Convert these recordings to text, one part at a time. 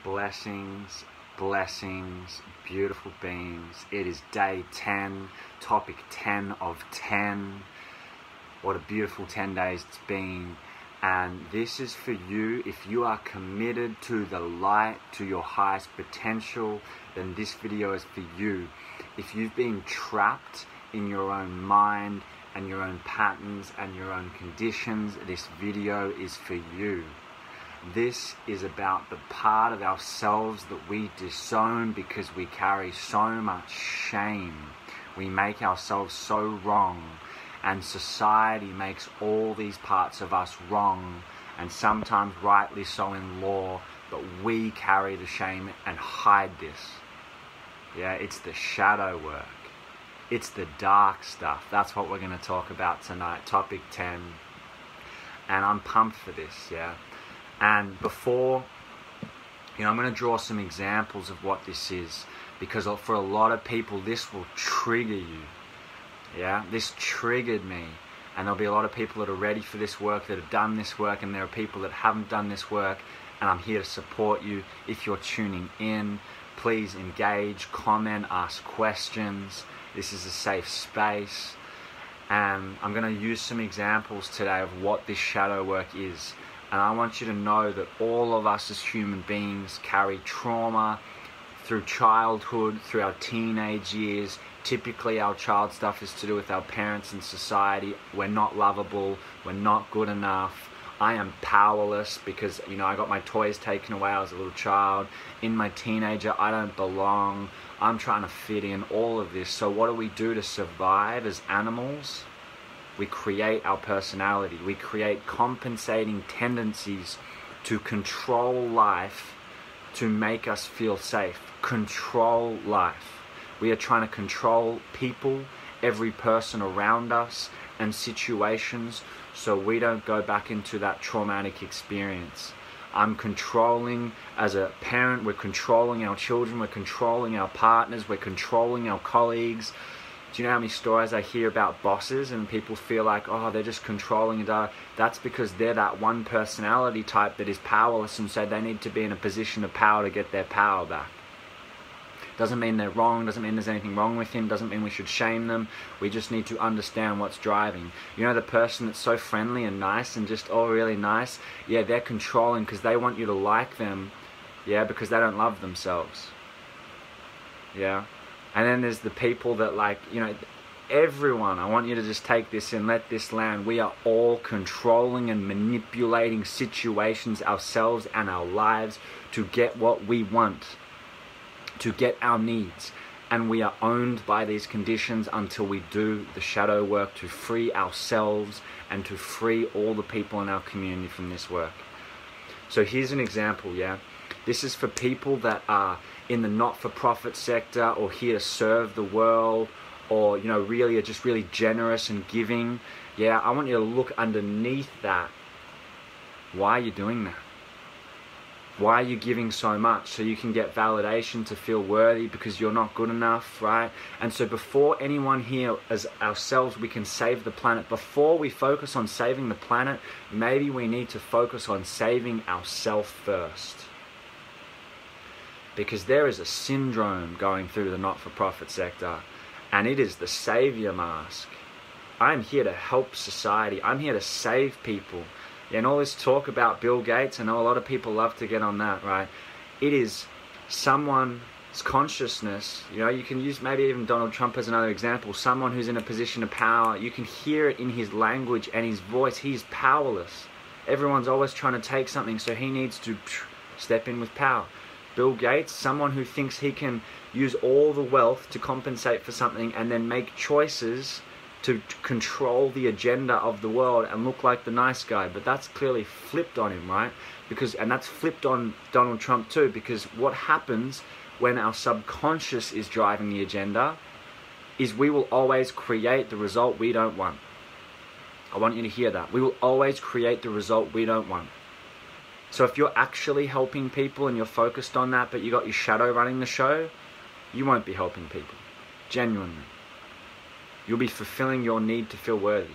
Blessings, blessings, beautiful beings. It is day 10, topic 10 of 10. What a beautiful 10 days it's been. And this is for you. If you are committed to the light, to your highest potential, then this video is for you. If you've been trapped in your own mind and your own patterns and your own conditions, this video is for you. This is about the part of ourselves that we disown because we carry so much shame. We make ourselves so wrong, and society makes all these parts of us wrong, and sometimes rightly so in law, but we carry the shame and hide this. Yeah, it's the shadow work. It's the dark stuff. That's what we're going to talk about tonight, topic 10. And I'm pumped for this, yeah. And before, I'm going to draw some examples of what this is, because for a lot of people, this will trigger you. Yeah, this triggered me. And there'll be a lot of people that are ready for this work, that have done this work, and there are people that haven't done this work, and I'm here to support you. If you're tuning in, please engage, comment, ask questions. This is a safe space. And I'm going to use some examples today of what this shadow work is. And I want you to know that all of us as human beings carry trauma through childhood, through our teenage years. Typically our child stuff is to do with our parents and society. We're not lovable, we're not good enough. I am powerless because, I got my toys taken away, I was a little child. In my teenager, I don't belong. I'm trying to fit in, all of this. So what do we do to survive as animals? We create our personality. We create compensating tendencies to control life to make us feel safe. Control life. We are trying to control people, every person around us, and situations so we don't go back into that traumatic experience. I'm controlling as a parent, we're controlling our children, we're controlling our partners, we're controlling our colleagues. Do you know how many stories I hear about bosses and people feel like, oh, they're just controlling it? That's because they're that one personality type that is powerless, and so they need to be in a position of power to get their power back. Doesn't mean they're wrong, doesn't mean there's anything wrong with him, doesn't mean we should shame them. We just need to understand what's driving. The person that's so friendly and nice and just, really nice, yeah, they're controlling because they want you to like them, yeah, because they don't love themselves. Yeah. And then there's the people that everyone, I want you to just take this in, let this land. We are all controlling and manipulating situations, ourselves and our lives, to get what we want, to get our needs. And we are owned by these conditions until we do the shadow work to free ourselves and to free all the people in our community from this work. So here's an example, yeah. This is for people that are in the not-for-profit sector, or here to serve the world, or really are just really generous and giving. Yeah, I want you to look underneath that. Why are you doing that? Why are you giving so much? So you can get validation to feel worthy because you're not good enough, right? And so before anyone here, as ourselves, we can save the planet. Before we focus on saving the planet, maybe we need to focus on saving ourselves first. Because there is a syndrome going through the not-for-profit sector, and it is the savior mask. I'm here to help society. I'm here to save people. And all this talk about Bill Gates, I know a lot of people love to get on that, right? It is someone's consciousness. You can use maybe even Donald Trump as another example. Someone who's in a position of power. You can hear it in his language and his voice. He's powerless. Everyone's always trying to take something, so he needs to step in with power. Bill Gates, someone who thinks he can use all the wealth to compensate for something and then make choices to control the agenda of the world and look like the nice guy. But that's clearly flipped on him, right? And that's flipped on Donald Trump too, because what happens when our subconscious is driving the agenda is we will always create the result we don't want. I want you to hear that. We will always create the result we don't want. So if you're actually helping people and you're focused on that, but you got your shadow running the show, you won't be helping people. Genuinely. You'll be fulfilling your need to feel worthy.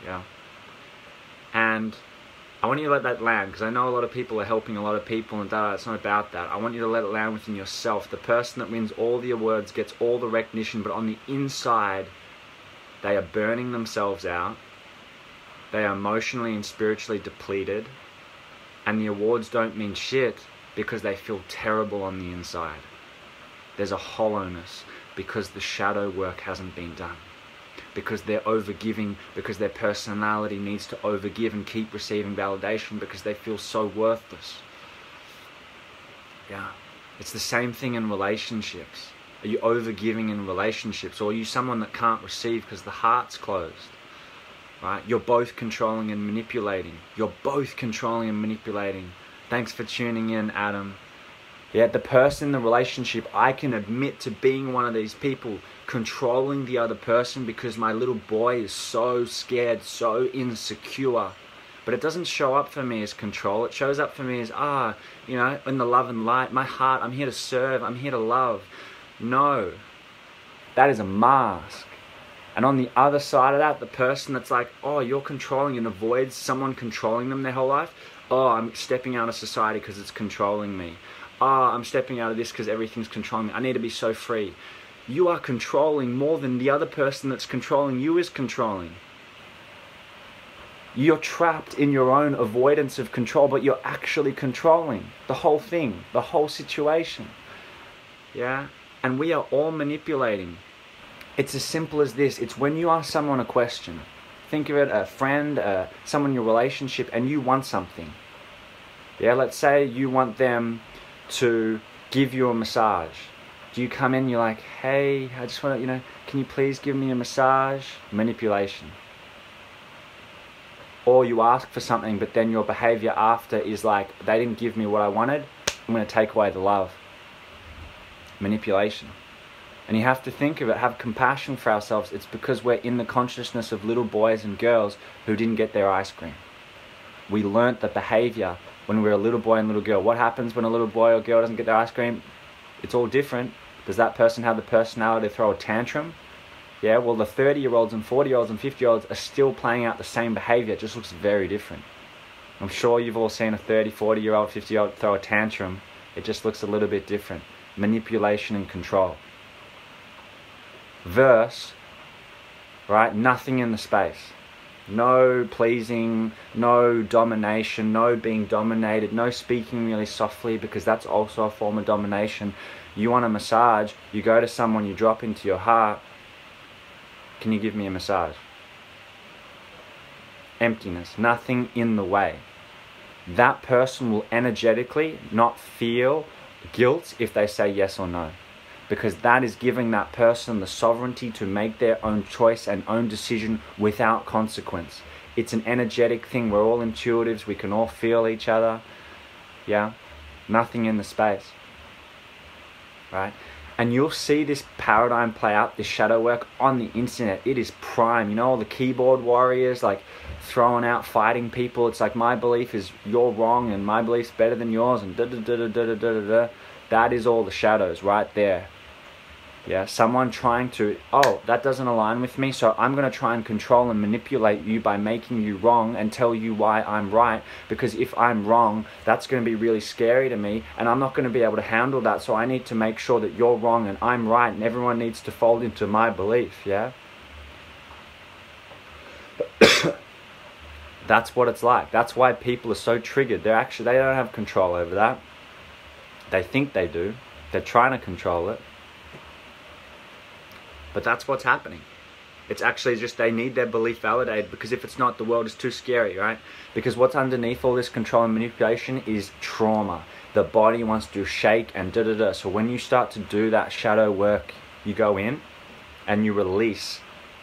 Yeah. And I want you to let that land, because I know a lot of people are helping a lot of people and it's not about that. I want you to let it land within yourself. The person that wins all the awards gets all the recognition, but on the inside, they are burning themselves out. They are emotionally and spiritually depleted. And the awards don't mean shit because they feel terrible on the inside. There's a hollowness because the shadow work hasn't been done. Because they're overgiving, because their personality needs to overgive and keep receiving validation because they feel so worthless. Yeah. It's the same thing in relationships. Are you overgiving in relationships, or are you someone that can't receive because the heart's closed? Right? You're both controlling and manipulating. You're both controlling and manipulating. Thanks for tuning in, Adam. Yeah, the person in the relationship, I can admit to being one of these people, controlling the other person because my little boy is so scared, so insecure. But it doesn't show up for me as control. It shows up for me as, you know, in the love and light. My heart, I'm here to serve. I'm here to love. No, that is a mask. And on the other side of that, the person that's like, oh, you're controlling and avoids someone controlling them their whole life. Oh, I'm stepping out of society because it's controlling me. I'm stepping out of this because everything's controlling me. I need to be so free. You are controlling more than the other person that's controlling you is controlling. You're trapped in your own avoidance of control, but you're actually controlling the whole thing, the whole situation. Yeah? And we are all manipulating. It's as simple as this. It's when you ask someone a question. Think of it, a friend, someone in your relationship, and you want something. Yeah, let's say you want them to give you a massage. Do you come in, you're like, hey, I just want to, you know, can you please give me a massage? Manipulation. Or you ask for something, but then your behavior after is like, they didn't give me what I wanted, I'm going to take away the love. Manipulation. And you have to think of it, have compassion for ourselves. It's because we're in the consciousness of little boys and girls who didn't get their ice cream. We learnt the behavior when we were a little boy and little girl. What happens when a little boy or girl doesn't get their ice cream? It's all different. Does that person have the personality to throw a tantrum? Yeah, well, the 30-year-olds and 40-year-olds and 50-year-olds are still playing out the same behavior. It just looks very different. I'm sure you've all seen a 30, 40-year-old, 50-year-old throw a tantrum. It just looks a little bit different. Manipulation and control. Verse, right, nothing in the space. No pleasing, no domination, no being dominated, no speaking really softly, because that's also a form of domination. You want a massage, you go to someone, you drop into your heart, can you give me a massage? Emptiness, nothing in the way. That person will energetically not feel guilt if they say yes or no. Because that is giving that person the sovereignty to make their own choice and own decision without consequence. It's an energetic thing. We're all intuitives. We can all feel each other. Yeah? Nothing in the space. Right? And you'll see this paradigm play out, this shadow work on the internet. It is prime. You know, all the keyboard warriors like throwing out, fighting people. It's like, my belief is you're wrong and my belief's better than yours and da-da-da-da-da-da-da-da. That is all the shadows right there. Yeah, someone trying to, oh, that doesn't align with me, so I'm going to try and control and manipulate you by making you wrong and tell you why I'm right, because if I'm wrong, that's going to be really scary to me, and I'm not going to be able to handle that, so I need to make sure that you're wrong and I'm right, and everyone needs to fold into my belief, yeah? That's what it's like. That's why people are so triggered. They don't have control over that. They think they do. They're trying to control it. But that's what's happening. It's actually just they need their belief validated, because if it's not, the world is too scary, right? Because what's underneath all this control and manipulation is trauma. The body wants to shake and da-da-da. So when you start to do that shadow work, you go in and you release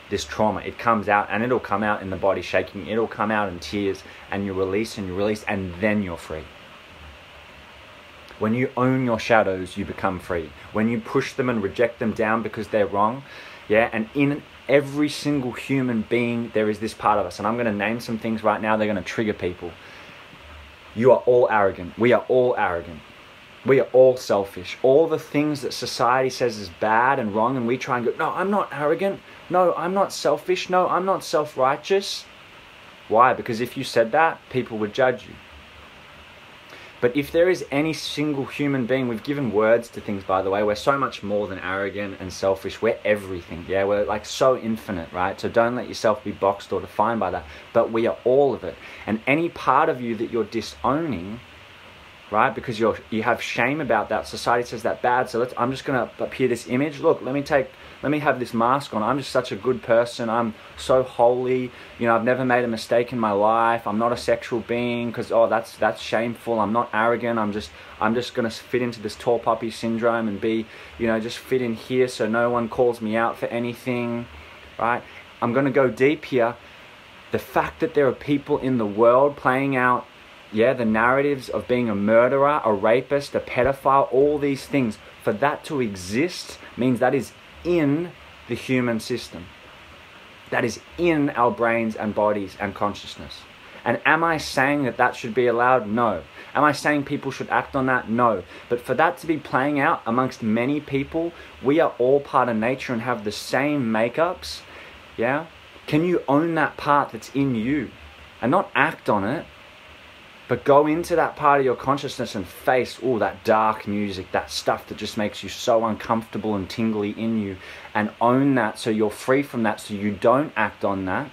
this trauma. It comes out, and it'll come out in the body shaking. It'll come out in tears, and you release, and then you're free. When you own your shadows, you become free. When you push them and reject them down because they're wrong, yeah, and in every single human being, there is this part of us, and I'm going to name some things right now, they're going to trigger people. You are all arrogant. We are all arrogant. We are all selfish. All the things that society says is bad and wrong, and we try and go, no, I'm not arrogant. No, I'm not selfish. No, I'm not self-righteous. Why? Because if you said that, people would judge you. But if there is any single human being, we've given words to things, by the way, we're so much more than arrogant and selfish. We're everything, yeah? We're like so infinite, right? So don't let yourself be boxed or defined by that. But we are all of it. And any part of you that you're disowning, right? Because you have shame about that. Society says that bad. So I'm just going to appear this image. Look, let me have this mask on. I'm just such a good person. I'm so holy. You know, I've never made a mistake in my life. I'm not a sexual being because, oh, that's shameful. I'm not arrogant. I'm just going to fit into this tall puppy syndrome and be, you know, just fit in here so no one calls me out for anything, right? I'm going to go deep here. The fact that there are people in the world playing out, yeah, the narratives of being a murderer, a rapist, a pedophile, all these things, for that to exist means that is in the human system. That is in our brains and bodies and consciousness. And am I saying that that should be allowed? No. Am I saying people should act on that? No. But for that to be playing out amongst many people, we are all part of nature and have the same makeups. Yeah? Can you own that part that's in you and not act on it? But go into that part of your consciousness and face all that dark music, that stuff that just makes you so uncomfortable and tingly in you, and own that so you're free from that, so you don't act on that.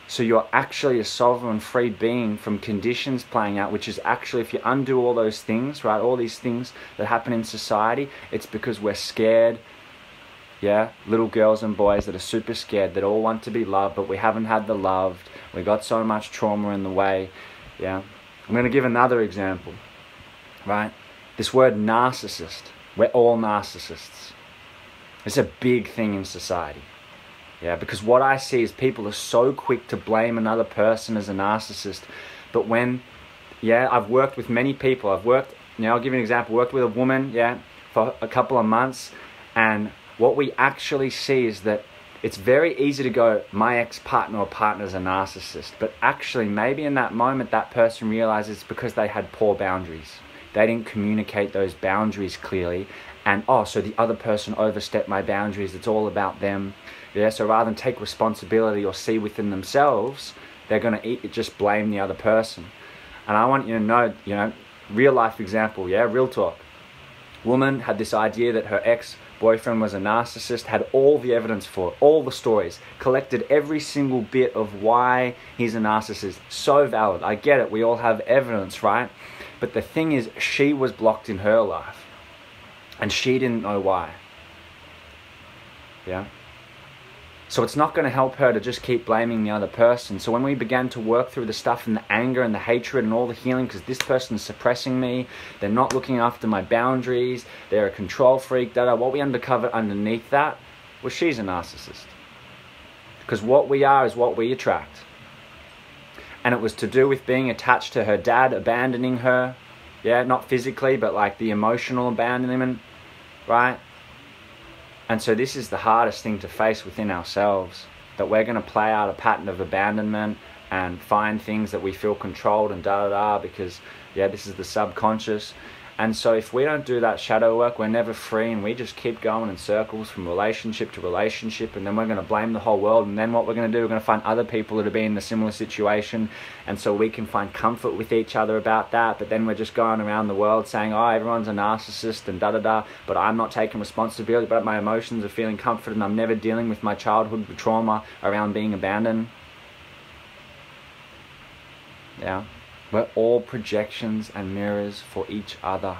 So you're actually a sovereign, free being from conditions playing out, which is actually, if you undo all those things, right, all these things that happen in society, it's because we're scared. Yeah, little girls and boys that are super scared, that all want to be loved, but we haven't had the loved. We got so much trauma in the way. Yeah, I'm going to give another example, right? This word narcissist. We're all narcissists. It's a big thing in society. Yeah, because what I see is people are so quick to blame another person as a narcissist. But when, yeah, I've worked with many people. I'll give you an example. Worked with a woman, yeah, for a couple of months, and what we actually see is that it's very easy to go, my ex-partner or partner's a narcissist. But actually, maybe in that moment, that person realizes it's because they had poor boundaries. They didn't communicate those boundaries clearly. And, oh, so the other person overstepped my boundaries. It's all about them. Yeah, so rather than take responsibility or see within themselves, they're going to just blame the other person. And I want you to know, you know, real life example, yeah, real talk. Woman had this idea that her ex-boyfriend was a narcissist, had all the evidence for it, all the stories, collected every single bit of why he's a narcissist. So valid. I get it. We all have evidence, right? But the thing is, she was blocked in her life. And she didn't know why. Yeah? So it's not going to help her to just keep blaming the other person. So when we began to work through the stuff and the anger and the hatred and all the healing, because this person's suppressing me, they're not looking after my boundaries, they're a control freak, what we uncovered underneath that was she's a narcissist. Because what we are is what we attract. And it was to do with being attached to her dad, abandoning her. Yeah, not physically, but like the emotional abandonment, right? And so this is the hardest thing to face within ourselves, that we're going to play out a pattern of abandonment and find things that we feel controlled and da-da-da because, yeah, this is the subconscious. And so if we don't do that shadow work, we're never free, and we just keep going in circles from relationship to relationship, and then we're going to blame the whole world. And then what we're going to do, we're going to find other people that have been in a similar situation, and so we can find comfort with each other about that. But then we're just going around the world saying, oh, everyone's a narcissist and da-da-da, but I'm not taking responsibility, but my emotions are feeling comforted, and I'm never dealing with my childhood trauma around being abandoned. Yeah. We're all projections and mirrors for each other.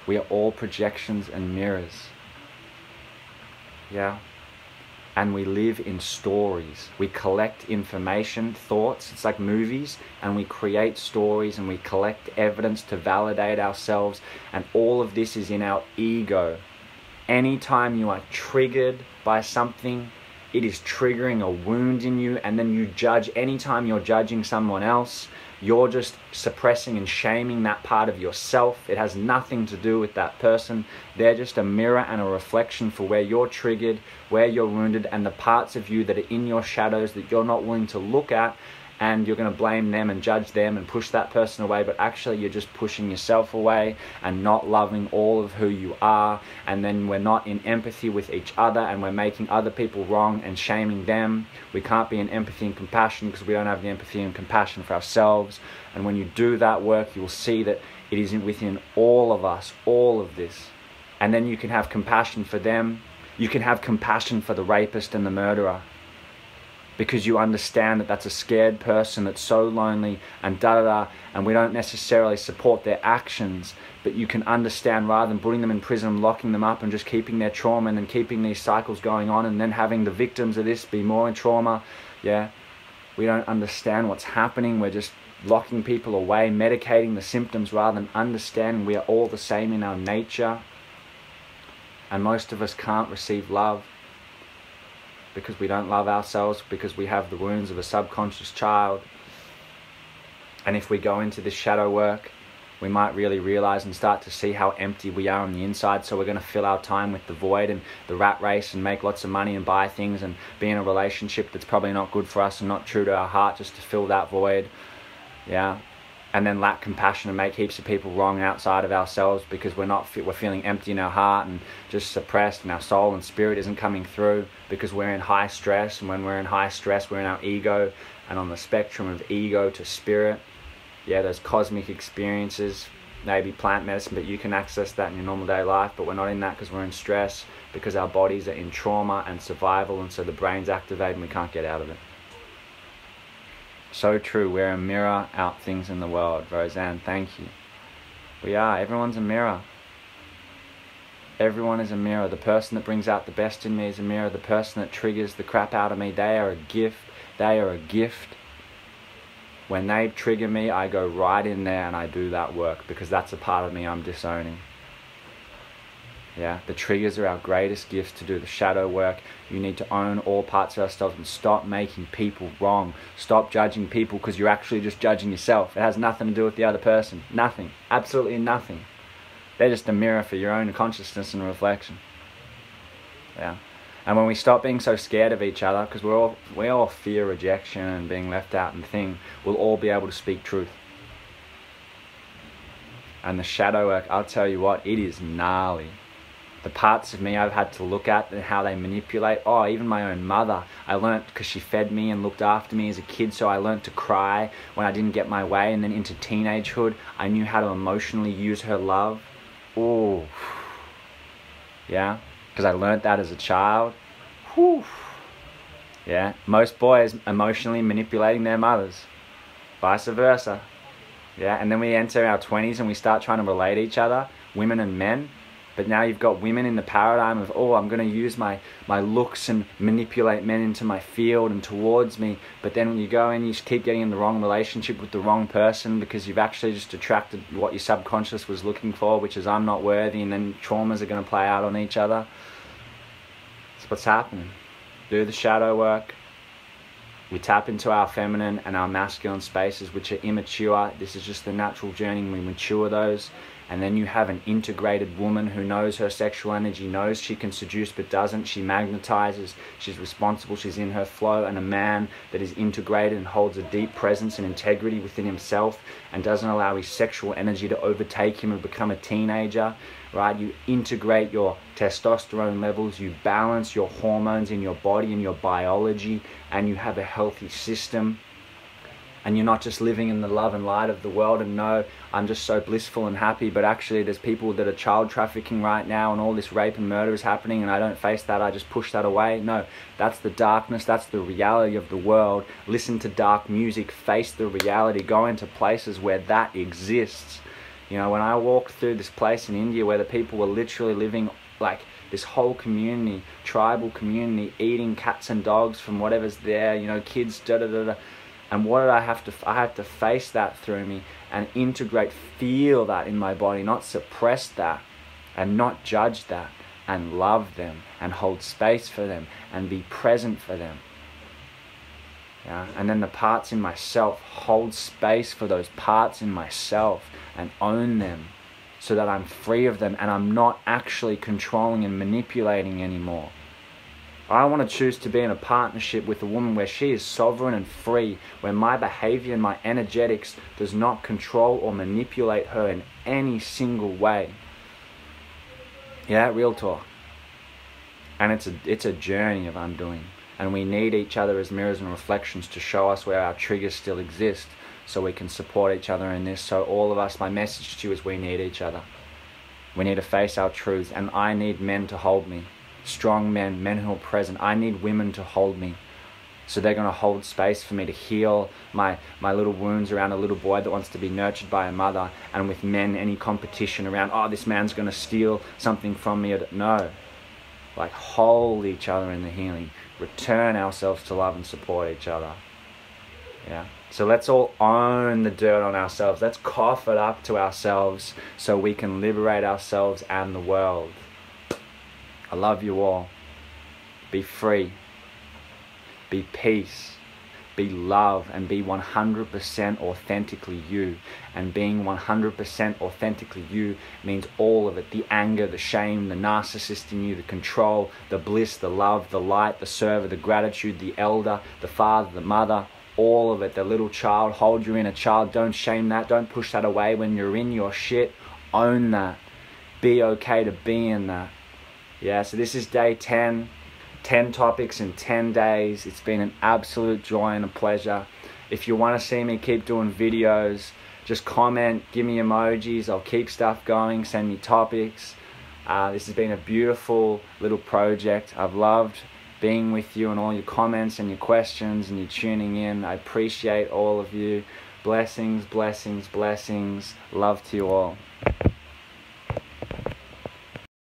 We are all projections and mirrors. Yeah? And we live in stories. We collect information, thoughts, it's like movies, and we create stories and we collect evidence to validate ourselves, and all of this is in our ego. Anytime you are triggered by something, it is triggering a wound in you, and then you judge. Anytime you're judging someone else, you're just suppressing and shaming that part of yourself. It has nothing to do with that person. They're just a mirror and a reflection for where you're triggered, where you're wounded, and the parts of you that are in your shadows that you're not willing to look at and you're going to blame them and judge them and push that person away, but actually you're just pushing yourself away and not loving all of who you are. And then we're not in empathy with each other, and we're making other people wrong and shaming them. We can't be in empathy and compassion because we don't have the empathy and compassion for ourselves. And when you do that work, you will see that it isn't within all of us, all of this. And then you can have compassion for them. You can have compassion for the rapist and the murderer, because you understand that that's a scared person that's so lonely and da-da-da, and we don't necessarily support their actions, but you can understand, rather than putting them in prison, locking them up and just keeping their trauma and then keeping these cycles going on and then having the victims of this be more in trauma. Yeah, we don't understand what's happening. We're just locking people away, medicating the symptoms rather than understanding we are all the same in our nature. And most of us can't receive love because we don't love ourselves, because we have the wounds of a subconscious child. And if we go into this shadow work, we might really realize and start to see how empty we are on the inside. So we're going to fill our time with the void and the rat race and make lots of money and buy things and be in a relationship that's probably not good for us and not true to our heart, just to fill that void. Yeah. And then lack compassion and make heaps of people wrong outside of ourselves because we're feeling empty in our heart and just suppressed, and our soul and spirit isn't coming through because we're in high stress. And when we're in high stress, we're in our ego, and on the spectrum of ego to spirit, yeah, those cosmic experiences, maybe plant medicine, but you can access that in your normal day life. But we're not in that because we're in stress, because our bodies are in trauma and survival, and so the brain's activated and we can't get out of it. So true. We're a mirror out things in the world. Roseanne, thank you. We are. Everyone's a mirror. Everyone is a mirror. The person that brings out the best in me is a mirror. The person that triggers the crap out of me, they are a gift. They are a gift. When they trigger me, I go right in there and I do that work, because that's a part of me I'm disowning. Yeah, the triggers are our greatest gifts to do the shadow work. You need to own all parts of ourselves and stop making people wrong. Stop judging people because you're actually just judging yourself. It has nothing to do with the other person. Nothing. Absolutely nothing. They're just a mirror for your own consciousness and reflection. Yeah. And when we stop being so scared of each other, because we all fear rejection and being left out and thing, we'll all be able to speak truth. And the shadow work, I'll tell you what, it is gnarly. The parts of me I've had to look at and how they manipulate. Oh, even my own mother. I learnt because she fed me and looked after me as a kid, so I learnt to cry when I didn't get my way. And then into teenagehood, I knew how to emotionally use her love. Oh, yeah, because I learnt that as a child. Whew. Yeah, most boys emotionally manipulating their mothers. Vice versa. Yeah, and then we enter our 20s and we start trying to relate each other, women and men. But now you've got women in the paradigm of, oh, I'm going to use my looks and manipulate men into my field and towards me. But then when you go in, you just keep getting in the wrong relationship with the wrong person because you've actually just attracted what your subconscious was looking for, which is I'm not worthy, and then traumas are going to play out on each other. That's what's happening. Do the shadow work. We tap into our feminine and our masculine spaces, which are immature. This is just the natural journey. We mature those. And then you have an integrated woman who knows her sexual energy, knows she can seduce but doesn't. She magnetizes, she's responsible, she's in her flow. And a man that is integrated and holds a deep presence and integrity within himself and doesn't allow his sexual energy to overtake him and become a teenager, right? You integrate your testosterone levels, you balance your hormones in your body and your biology, and you have a healthy system. And you're not just living in the love and light of the world and no, I'm just so blissful and happy, but actually there's people that are child trafficking right now and all this rape and murder is happening and I don't face that, I just push that away. No, that's the darkness, that's the reality of the world. Listen to dark music, face the reality, go into places where that exists. You know, when I walked through this place in India where the people were literally living like this whole community, tribal community, eating cats and dogs from whatever's there, you know, kids, da-da-da-da. And what did I have to, I had to face that through me and integrate, feel that in my body, not suppress that and not judge that and love them and hold space for them and be present for them. Yeah? And then the parts in myself, hold space for those parts in myself and own them so that I'm free of them and I'm not actually controlling and manipulating anymore. I want to choose to be in a partnership with a woman where she is sovereign and free, where my behavior and my energetics does not control or manipulate her in any single way. Yeah, real talk. And it's a journey of undoing. And we need each other as mirrors and reflections to show us where our triggers still exist, so we can support each other in this. So all of us, my message to you is we need each other. We need to face our truths, and I need men to hold me. Strong men, men who are present. I need women to hold me. So they're going to hold space for me to heal my little wounds around a little boy that wants to be nurtured by a mother. And with men, any competition around, oh, this man's going to steal something from me. No. Like, hold each other in the healing. Return ourselves to love and support each other. Yeah. So let's all own the dirt on ourselves. Let's cough it up to ourselves so we can liberate ourselves and the world. I love you all. Be free. Be peace. Be love, and be 100% authentically you. And being 100% authentically you means all of it. The anger, the shame, the narcissist in you, the control, the bliss, the love, the light, the server, the gratitude, the elder, the father, the mother, all of it. The little child, hold your inner child. Don't shame that. Don't push that away when you're in your shit. Own that. Be okay to be in that. Yeah, so this is day 10. 10 topics in 10 days. It's been an absolute joy and a pleasure. If you want to see me keep doing videos, just comment, give me emojis. I'll keep stuff going. Send me topics. This has been a beautiful little project. I've loved being with you and all your comments and your questions and you tuning in. I appreciate all of you. Blessings, blessings, blessings. Love to you all.